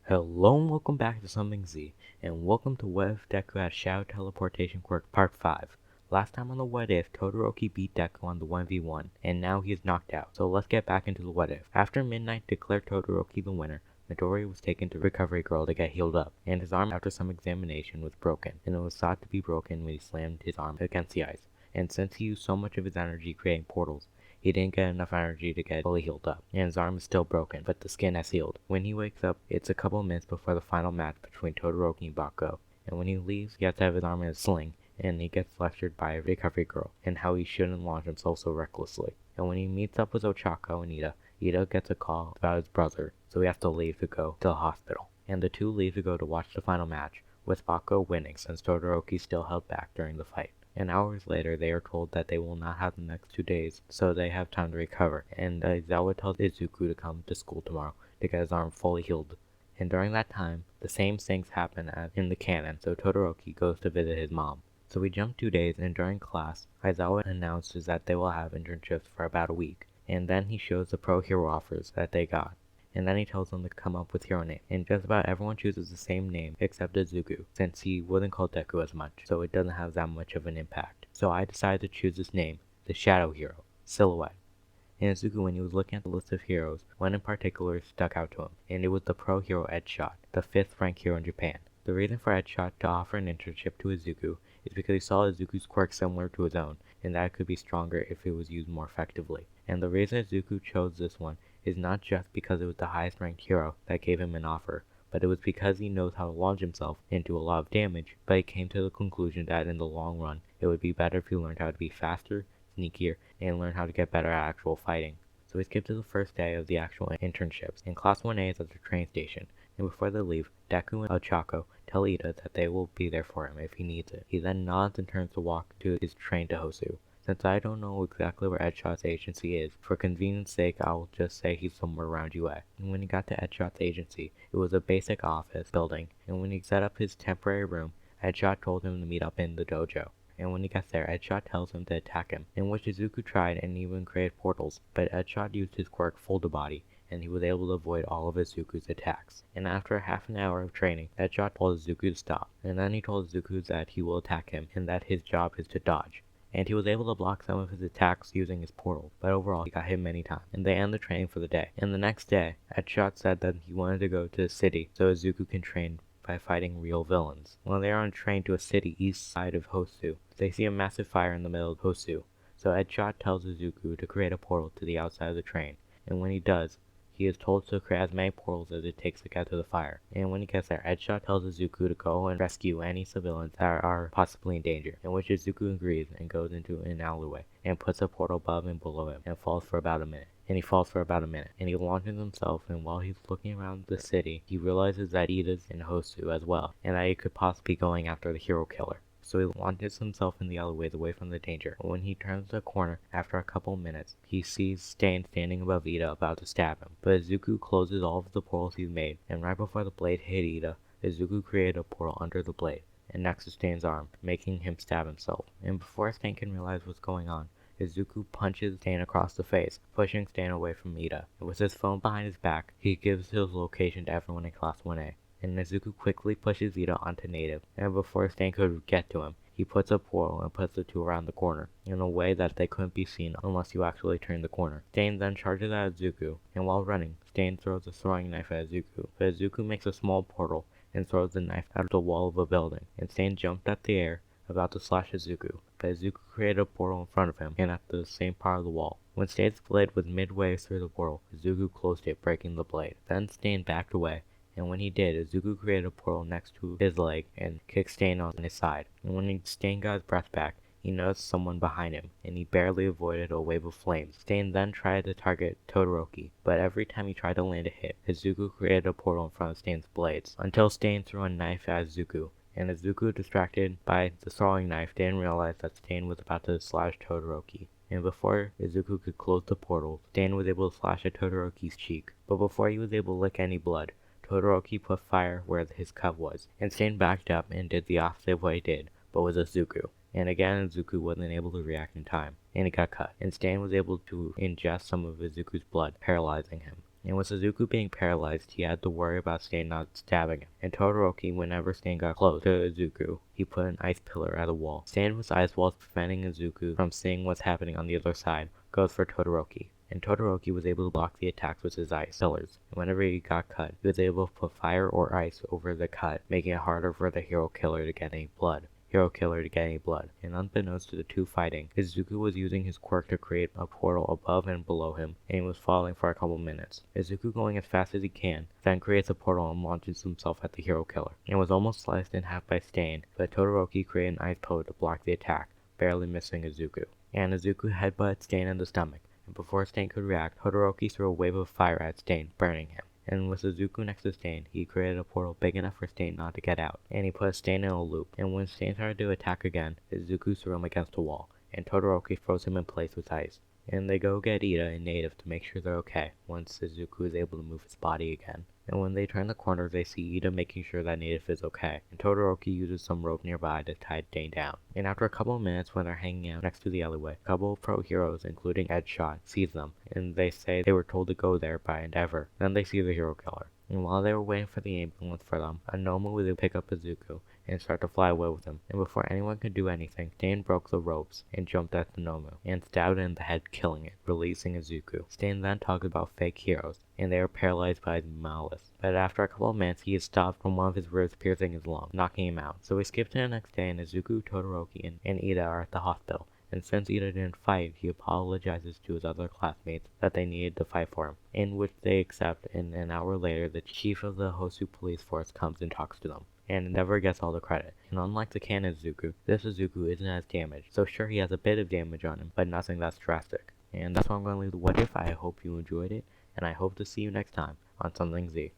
Hello and welcome back to Something Z, and welcome to What If Deku had Shadow Teleportation Quirk Part 5. Last time on the What If, Todoroki beat Deku on the 1v1, and now he is knocked out, so let's get back into the What If. After Midnight declared Todoroki the winner, Midori was taken to Recovery Girl to get healed up, and his arm after some examination was broken, and it was thought to be broken when he slammed his arm against the ice. And since he used so much of his energy creating portals, he didn't get enough energy to get fully healed up, and his arm is still broken, but the skin has healed. When he wakes up, it's a couple minutes before the final match between Todoroki and Bakugo, and when he leaves, he has to have his arm in a sling, and he gets lectured by a Recovery Girl, and how he shouldn't launch himself so recklessly. And when he meets up with Ochako and Ida gets a call about his brother, so he has to leave to go to the hospital. And the two leave to go to watch the final match, with Bakugo winning since Todoroki still held back during the fight. And hours later, they are told that they will not have the next 2 days, so they have time to recover. And Aizawa tells Izuku to come to school tomorrow to get his arm fully healed. And during that time, the same things happen as in the canon, so Todoroki goes to visit his mom. So we jump 2 days, and during class, Aizawa announces that they will have internships for about a week. And then he shows the pro hero offers that they got. And then he tells them to come up with hero names, and just about everyone chooses the same name except Izuku, since he wouldn't call Deku as much, so it doesn't have that much of an impact. So I decided to choose this name, the Shadow Hero, Silhouette. And Izuku, when he was looking at the list of heroes, one in particular stuck out to him, and it was the pro hero Edshot, the 5th ranked hero in Japan. The reason for Edshot to offer an internship to Izuku is because he saw Izuku's quirk similar to his own, and that it could be stronger if it was used more effectively. And the reason Izuku chose this one is not just because it was the highest ranked hero that gave him an offer, but it was because he knows how to launch himself and do a lot of damage, but he came to the conclusion that in the long run, it would be better if he learned how to be faster, sneakier, and learn how to get better at actual fighting. So we skip to the first day of the actual internships, and Class 1A is at the train station, and before they leave, Deku and Ochako tell Ida that they will be there for him if he needs it. He then nods and turns to walk to his train to Hosu. Since I don't know exactly where Edshot's agency is, for convenience sake I'll just say he's somewhere around UA. And when he got to Edshot's agency, it was a basic office building, and when he set up his temporary room, Edshot told him to meet up in the dojo. And when he gets there, Edshot tells him to attack him, in which Izuku tried and even created portals, but Edshot used his quirk full to body, and he was able to avoid all of Izuku's attacks. And after half an hour of training, Edshot told Izuku to stop, and then he told Izuku that he will attack him, and that his job is to dodge. And he was able to block some of his attacks using his portal, but overall he got hit many times, and they end the training for the day. And the next day, Edshot said that he wanted to go to the city so Izuku can train by fighting real villains. While they are on a train to a city east side of Hosu, they see a massive fire in the middle of Hosu, so Edshot tells Izuku to create a portal to the outside of the train, and when he does, he is told to create as many portals as it takes to get to the fire. And when he gets there, Edshot tells Izuku to go and rescue any civilians that are possibly in danger, in which Izuku agrees and goes into an alleyway and puts a portal above and below him and falls for about a minute. And he falls for about a minute, and he launches himself, and while he's looking around the city, he realizes that Ida's in Hosu as well, and that he could possibly be going after the hero killer. So he launches himself in the alleyways away from the danger. But when he turns the corner, after a couple minutes, he sees Stain standing above Ida about to stab him. But Izuku closes all of the portals he's made, and right before the blade hit Ida, Izuku created a portal under the blade, and next to Stain's arm, making him stab himself. And before Stain can realize what's going on, Izuku punches Stain across the face, pushing Stain away from Ida. And with his phone behind his back, he gives his location to everyone in Class 1A. And Izuku quickly pushes Ida onto Native, and before Stain could get to him, he puts a portal and puts the two around the corner, in a way that they couldn't be seen unless you actually turn the corner. Stain then charges at Izuku, and while running, Stain throws a throwing knife at Izuku, but Izuku makes a small portal and throws the knife out of the wall of a building, and Stain jumped at the air, about to slash Izuku, but Izuku created a portal in front of him, and at the same part of the wall. When Stain's blade was midway through the portal, Izuku closed it, breaking the blade. Then Stain backed away, and when he did, Izuku created a portal next to his leg and kicked Stain on his side. And when Stain got his breath back, he noticed someone behind him, and he barely avoided a wave of flames. Stain then tried to target Todoroki, but every time he tried to land a hit, Izuku created a portal in front of Stain's blades, until Stain threw a knife at Izuku. And Izuku, distracted by the throwing knife, didn't realize that Stain was about to slash Todoroki. And before Izuku could close the portal, Stain was able to slash at Todoroki's cheek. But before he was able to lick any blood, Todoroki put fire where his cup was, and Stain backed up and did the opposite of what he did, but with Izuku. And again, Izuku wasn't able to react in time, and he got cut, and Stain was able to ingest some of Izuku's blood, paralyzing him. And with Suzuku being paralyzed, he had to worry about Stain not stabbing him. And Todoroki, whenever Stain got close to Izuku, he put an ice pillar at a wall. Stain with ice walls preventing Izuku from seeing what's happening on the other side goes for Todoroki. And Todoroki was able to block the attacks with his ice pillars. And whenever he got cut, he was able to put fire or ice over the cut, making it harder for the hero killer to get any blood. And unbeknownst to the two fighting, Izuku was using his quirk to create a portal above and below him, and he was falling for a couple minutes. Izuku, going as fast as he can, then creates a portal and launches himself at the hero killer, and was almost sliced in half by Stain, but Todoroki created an ice pillar to block the attack, barely missing Izuku. And Izuku headbutted Stain in the stomach, and before Stain could react, Todoroki threw a wave of fire at Stain, burning him. And with Izuku next to Stain, he created a portal big enough for Stain not to get out, and he put Stain in a loop. And when Stain started to attack again, Izuku threw him against a wall, and Todoroki froze him in place with ice. And they go get Ida and Native to make sure they're okay, once Izuku is able to move his body again. And when they turn the corner, they see Ida making sure that Native is okay, and Todoroki uses some rope nearby to tie Stain down. And after a couple of minutes, when they're hanging out next to the alleyway, a couple of pro heroes, including Edshot, sees them, and they say they were told to go there by Endeavor. Then they see the hero killer. And while they were waiting for the ambulance for them, a Nomu was able to pick up Izuku and start to fly away with him. And before anyone could do anything, Stain broke the ropes and jumped at the Nomu and stabbed it in the head, killing it, releasing Izuku. Stain then talked about fake heroes, and they were paralyzed by his malice. But after a couple of minutes, he is stopped from one of his ribs piercing his lung, knocking him out. So we skip to the next day, and Izuku, Todoroki, and Ida are at the hospital. And since Ida didn't fight, he apologizes to his other classmates that they needed to fight for him, in which they accept, and an hour later, the chief of the Hosu police force comes and talks to them, and Endeavor gets all the credit. And unlike the canon Izuku, this Izuku isn't as damaged, so sure he has a bit of damage on him, but nothing that's drastic. And that's why I'm going to leave the what if. I hope you enjoyed it, and I hope to see you next time on Something Z.